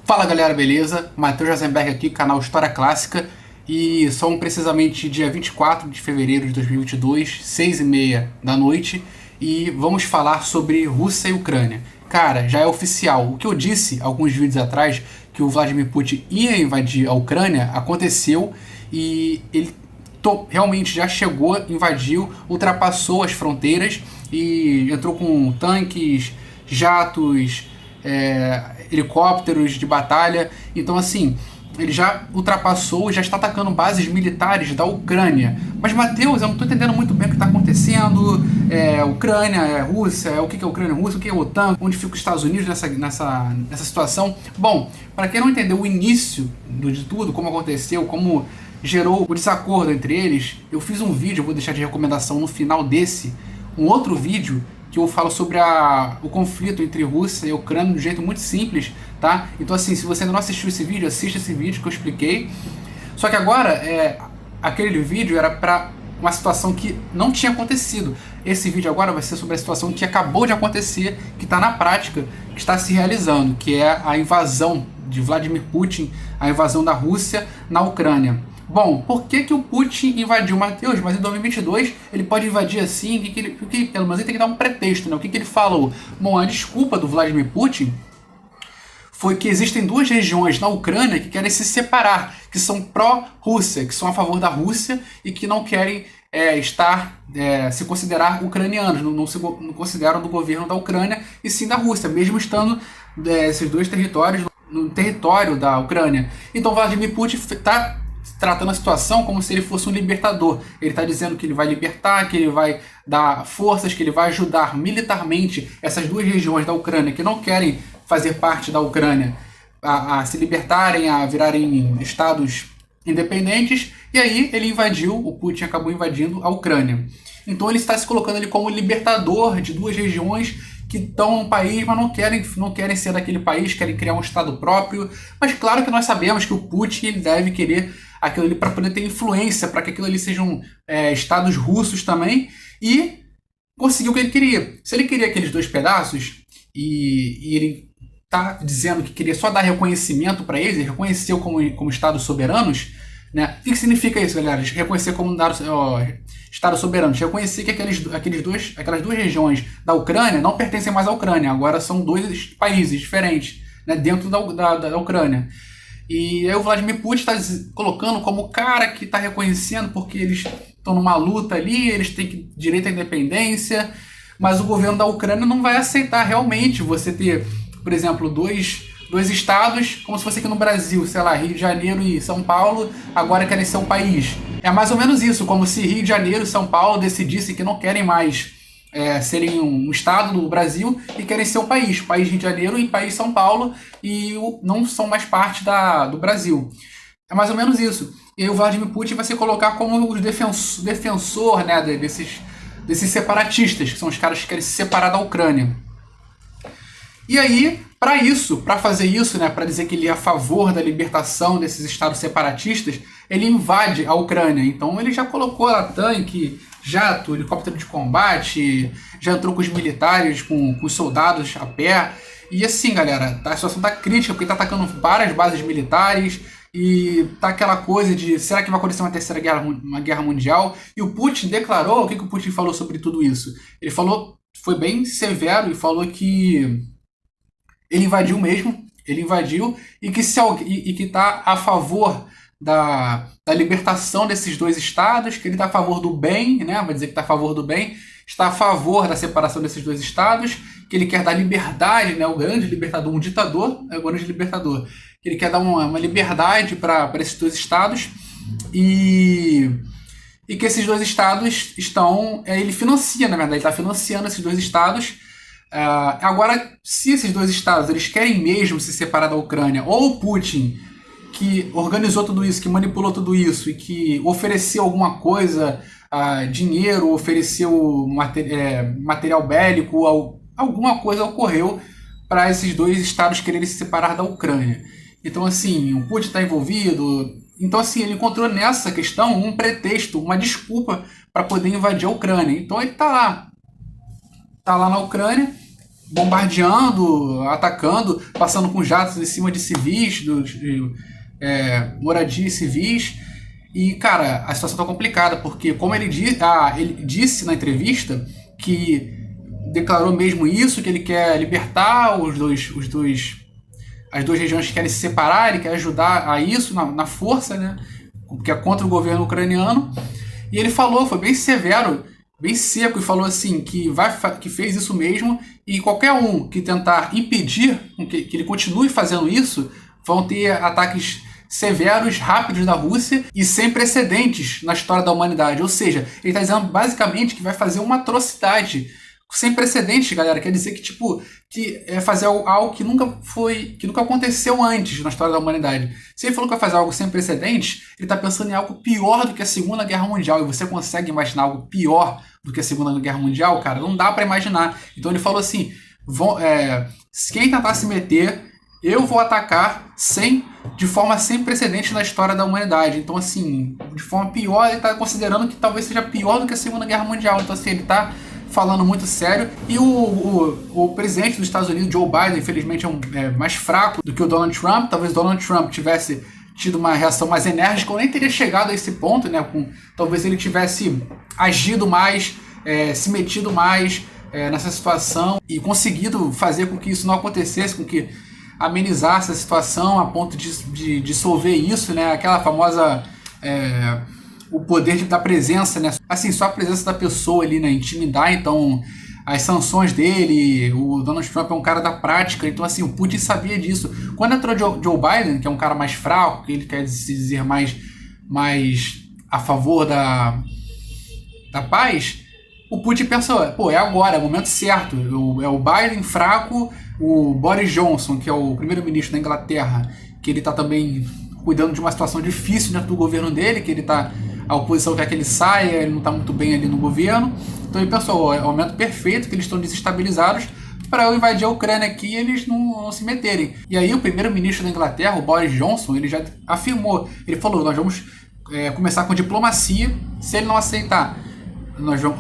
Fala galera, beleza? Matheus Rosenberg aqui, canal História Clássica. E são precisamente dia 24 de fevereiro de 2022, 6h30 da noite. E vamos falar sobre Rússia e Ucrânia. Cara, já é oficial. O que eu disse alguns vídeos atrás, que o Vladimir Putin ia invadir a Ucrânia, aconteceu. E ele realmente já chegou, invadiu, ultrapassou as fronteiras e entrou com tanques, jatos, helicópteros de batalha. Então assim, ele já ultrapassou e já está atacando bases militares da Ucrânia. Mas Matheus, eu não estou entendendo muito bem o que está acontecendo. Ucrânia, Rússia, o que é Ucrânia, Rússia, o que é OTAN, onde fica os Estados Unidos nessa situação. Bom, para quem não entendeu o início de tudo, como aconteceu, como gerou o desacordo entre eles, eu fiz um vídeo, eu vou deixar de recomendação no final desse, um outro vídeo que eu falo sobre o conflito entre Rússia e Ucrânia de um jeito muito simples, tá? Então assim, se você ainda não assistiu esse vídeo, assista esse vídeo que eu expliquei. Só que agora, aquele vídeo era para uma situação que não tinha acontecido. Esse vídeo agora vai ser sobre a situação que acabou de acontecer, que está na prática, que está se realizando, que é a invasão de Vladimir Putin, a invasão da Rússia na Ucrânia. Bom, por que o Putin invadiu, Matheus? Mas em 2022 ele pode invadir assim, pelo menos ele tem que dar um pretexto, né? O que ele falou? Bom, a desculpa do Vladimir Putin foi que existem duas regiões na Ucrânia que querem se separar, que são pró-Rússia, que são a favor da Rússia e que não querem se considerar ucranianos, não se consideram do governo da Ucrânia e sim da Rússia, mesmo estando esses dois territórios no território da Ucrânia. Então Vladimir Putin está tratando a situação como se ele fosse um libertador. Ele está dizendo que ele vai libertar, que ele vai dar forças, que ele vai ajudar militarmente essas duas regiões da Ucrânia que não querem fazer parte da Ucrânia a se libertarem, a virarem estados independentes. E aí ele invadiu, o Putin acabou invadindo a Ucrânia. Então ele está se colocando ali como libertador de duas regiões que estão no país, mas não querem ser daquele país, querem criar um estado próprio. Mas claro que nós sabemos que o Putin ele deve querer aquilo ali para poder ter influência, para que aquilo ali sejam estados russos também, e conseguiu o que ele queria. Se ele queria aqueles dois pedaços, e ele está dizendo que queria só dar reconhecimento para eles, ele reconheceu como estados soberanos, né? O que significa isso, galera? Reconhecer como estados soberanos, reconhecer que aquelas duas regiões da Ucrânia não pertencem mais à Ucrânia, agora são dois países diferentes, né, dentro da Ucrânia. E aí o Vladimir Putin está colocando como o cara que está reconhecendo porque eles estão numa luta ali, eles têm direito à independência, mas o governo da Ucrânia não vai aceitar realmente você ter, por exemplo, dois estados, como se fosse aqui no Brasil, sei lá, Rio de Janeiro e São Paulo, agora querem ser um país. É mais ou menos isso, como se Rio de Janeiro e São Paulo decidissem que não querem mais serem um estado do Brasil e querem ser um país Rio de Janeiro e país São Paulo, e não são mais parte do Brasil. É mais ou menos isso. E aí o Vladimir Putin vai se colocar como o defensor, né, desses separatistas, que são os caras que querem se separar da Ucrânia. E aí, para fazer isso, né, para dizer que ele é a favor da libertação desses estados separatistas, ele invade a Ucrânia. Então ele já colocou lá tanque, jato, helicóptero de combate, já entrou com os militares, com os soldados a pé. E assim, galera, a situação tá crítica, porque tá atacando várias bases militares, e tá aquela coisa de, será que vai acontecer uma guerra mundial? E o Putin declarou, o que o Putin falou sobre tudo isso? Ele falou, foi bem severo, e falou que ele invadiu mesmo, e que está a favor da libertação desses dois estados, que ele está a favor do bem, né? Vai dizer que está a favor do bem, está a favor da separação desses dois estados, que ele quer dar liberdade, né? O grande libertador, um ditador, é o grande libertador, que ele quer dar uma liberdade para esses dois estados, e que esses dois estados estão, ele financia, na verdade, ele está financiando esses dois estados. Agora, se esses dois estados eles querem mesmo se separar da Ucrânia, ou o Putin, que organizou tudo isso, que manipulou tudo isso e que ofereceu alguma coisa, dinheiro, ofereceu material bélico, alguma coisa ocorreu para esses dois estados quererem se separar da Ucrânia. Então, assim, o Putin está envolvido. Então, assim, ele encontrou nessa questão um pretexto, uma desculpa para poder invadir a Ucrânia. Então, ele está lá na Ucrânia, bombardeando, atacando, passando com jatos em cima de civis, moradias civis. E, cara, a situação tá complicada, porque como ele disse na entrevista que declarou mesmo isso, que ele quer libertar as duas regiões que querem se separar, ele quer ajudar a isso na força, né? Porque é contra o governo ucraniano. E ele falou, foi bem severo, bem seco, e falou assim que fez isso mesmo, e qualquer um que tentar impedir que ele continue fazendo isso vão ter ataques severos, rápidos da Rússia e sem precedentes na história da humanidade. Ou seja, ele está dizendo basicamente que vai fazer uma atrocidade sem precedentes, galera. Quer dizer que, tipo, que é fazer algo que nunca aconteceu antes na história da humanidade. Se ele falou que vai fazer algo sem precedentes, ele está pensando em algo pior do que a Segunda Guerra Mundial. E você consegue imaginar algo pior do que a Segunda Guerra Mundial, cara? Não dá para imaginar. Então ele falou assim, quem tentar se meter, eu vou atacar de forma sem precedentes na história da humanidade. Então, assim, de forma pior, ele está considerando que talvez seja pior do que a Segunda Guerra Mundial. Então, assim, ele está falando muito sério. E o presidente dos Estados Unidos, Joe Biden, infelizmente é mais fraco do que o Donald Trump. Talvez o Donald Trump tivesse tido uma reação mais enérgica, ou nem teria chegado a esse ponto, né? Talvez ele tivesse agido mais, se metido mais nessa situação e conseguido fazer com que isso não acontecesse, com que amenizasse a situação a ponto de dissolver isso, né? Aquela famosa o poder da presença, né? Assim, só a presença da pessoa ali, né? Intimidar, então, as sanções dele. O Donald Trump é um cara da prática, então, assim, o Putin sabia disso. Quando entrou Joe Biden, que é um cara mais fraco, que ele quer se dizer mais a favor da paz, o Putin pensou, pô, é agora, é o momento certo. É o Biden fraco, o Boris Johnson, que é o primeiro-ministro da Inglaterra, que ele tá também cuidando de uma situação difícil dentro do governo dele, que a oposição quer que ele saia, ele não está muito bem ali no governo. Então ele pensou, é o momento perfeito, que eles estão desestabilizados, para eu invadir a Ucrânia aqui e eles não se meterem. E aí o primeiro-ministro da Inglaterra, o Boris Johnson, ele já afirmou, ele falou, nós vamos começar com diplomacia, se ele não aceitar,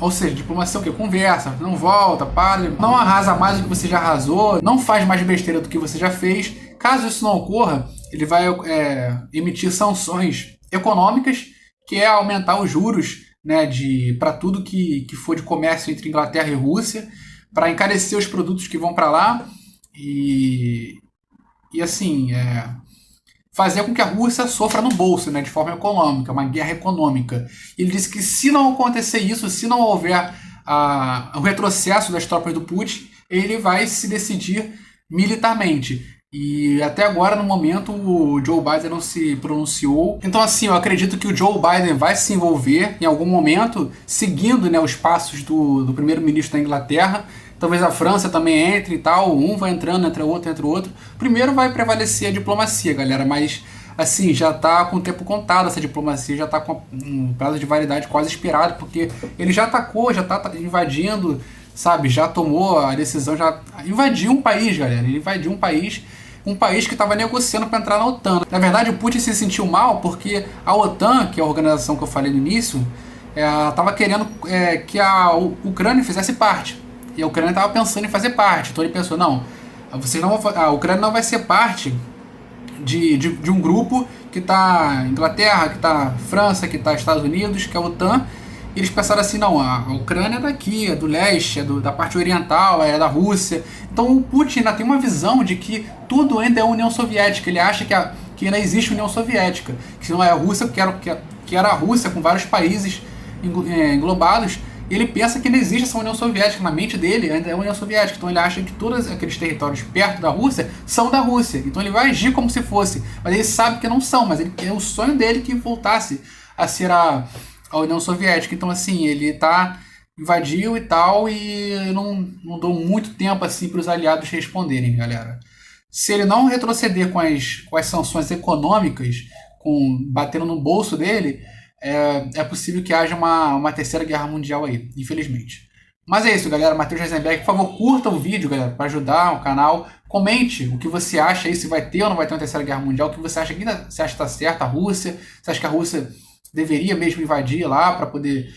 ou seja, diplomacia é o quê? Conversa, não volta, para, não arrasa mais do que você já arrasou, não faz mais besteira do que você já fez. Caso isso não ocorra, ele vai emitir sanções econômicas, que é aumentar os juros, né, para tudo que for de comércio entre Inglaterra e Rússia, para encarecer os produtos que vão para lá e assim, fazer com que a Rússia sofra no bolso, né, de forma econômica, uma guerra econômica. Ele disse que se não acontecer isso, se não houver o retrocesso das tropas do Putin, ele vai se decidir militarmente. E até agora, no momento, o Joe Biden não se pronunciou. Então, assim, eu acredito que o Joe Biden vai se envolver em algum momento, seguindo, né, os passos do primeiro-ministro da Inglaterra. Talvez a França também entre e tal, um vai entrando, entra outro. Primeiro vai prevalecer a diplomacia, galera, mas assim, já tá com o tempo contado essa diplomacia, já tá com um prazo de validade quase expirado, porque ele já atacou, já tá invadindo, sabe, já tomou a decisão, já invadiu um país, galera, ele invadiu um país que estava negociando para entrar na OTAN. Na verdade, o Putin se sentiu mal porque a OTAN, que é a organização que eu falei no início, estava querendo que a Ucrânia fizesse parte. E a Ucrânia estava pensando em fazer parte. Então ele pensou, não, a Ucrânia não vai ser parte de um grupo que está Inglaterra, que está França, que está Estados Unidos, que é a OTAN. E eles pensaram assim, não, a Ucrânia é daqui, é do leste, da parte oriental, é da Rússia. Então o Putin ainda tem uma visão de que tudo ainda é União Soviética. Ele acha que ainda existe União Soviética, que não é a Rússia, que era a Rússia com vários países englobados. E ele pensa que não existe essa União Soviética. Na mente dele ainda é a União Soviética. Então ele acha que todos aqueles territórios perto da Rússia são da Rússia. Então ele vai agir como se fosse. Mas ele sabe que não são. Mas é o sonho dele que voltasse a ser a União Soviética. Então assim, ele invadiu e tal, e não deu muito tempo assim para os aliados responderem, galera. Se ele não retroceder com as sanções econômicas, batendo no bolso dele, é possível que haja uma terceira guerra mundial aí, infelizmente. Mas é isso, galera. Matheus Reisenberg, por favor, curta o vídeo, galera, para ajudar o canal. Comente o que você acha aí, se vai ter ou não vai ter uma terceira guerra mundial, o que você acha que está certo a Rússia, você acha que a Rússia deveria mesmo invadir lá para poder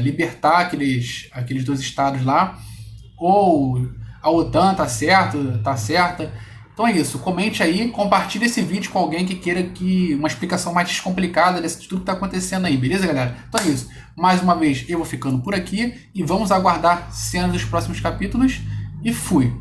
libertar aqueles dois estados lá, ou a OTAN tá certo, tá certa. Então é isso, comente aí, compartilhe esse vídeo com alguém que queira que uma explicação mais descomplicada de tudo que tá acontecendo aí, beleza, galera? Então é isso. Mais uma vez, eu vou ficando por aqui e vamos aguardar cenas dos próximos capítulos e fui!